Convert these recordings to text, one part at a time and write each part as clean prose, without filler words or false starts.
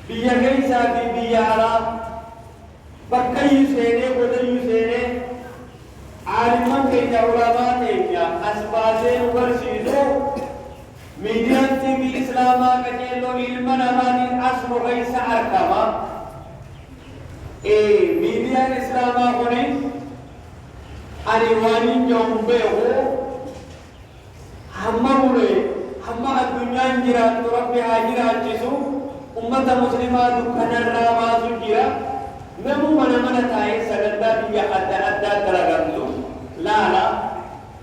بيا كيسا في بيا على بكي يسيني بدر يسيني عالمان كي علماء كينيا أسباسين ورسيدو ميديان تبي إسلاما كجيلو علمنا ماني أصل كيسا أركما ميديان إسلاما هوني أنيواني جنبه هما مولي هما الدنيا جرات ربي هاجرات جسو أمة مسلمة دكان الرابع سجرا نمو من تاي سجدا بيا أدى تلاقتو لا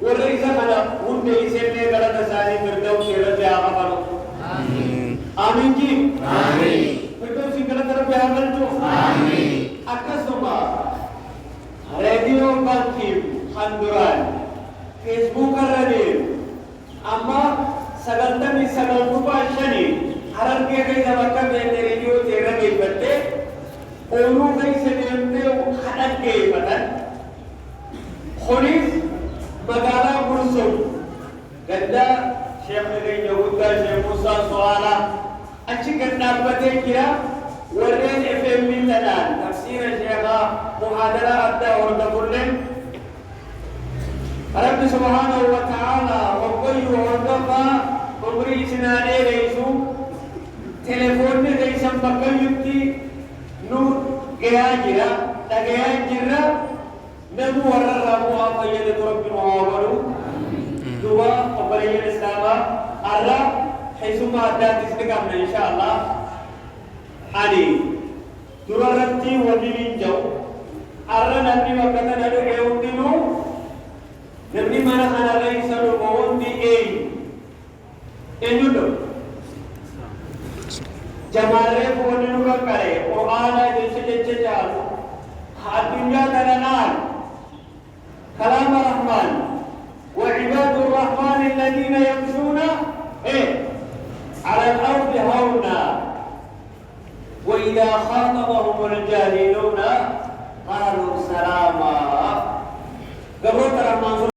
وليس أنا ونبي يسمى غلط ساري فردوس يرد يا أبانو آمين جي آمين فردوس غلط رب يا أبانو آمين أكسوما راديو بانكيم خندوران فيسبوك الراديو أما سجلتني سجلتو باشني هرم के कई दबका में रेडियो तेरा के बत्ते ओनू कई से देते खड़क के पतन खुनिस मगाला मुर्सुम गद्दा शेख ने यहूदा शेख मूसा सवाला अच्छी करना पते किया वरन एफएम में तनान तफसीर शेखा मुहादरा अद्दा और दबुल्लें रब सुब्हानहु व तआला वक़ई वक़फा उमरी सिनाने रईसु टेलीफोन में जैसा बकल युक्ति नूर गया गिरा तगया गिरा नबू वरर राबू आप ये तो रब्बी मुआवरू दुआ अबरिय इस्लामा अल्लाह हैसुमा अदात इसके काम में इंशाअल्लाह आनी दुररत्ती वदिलिन जाओ अल्लाह नबी वक़्त नडो एउतिनु नबी mana halagai salu mawundi enyudo जमारे फोन नुरा करे कुरान जैसे जैसे जाओ दुनिया दरनान कलाम रहमान وعباد الرحمن الذين يمشون على الأرض هونا وإذا خاطبهم الجاهلون قالوا سلاما قبل ترى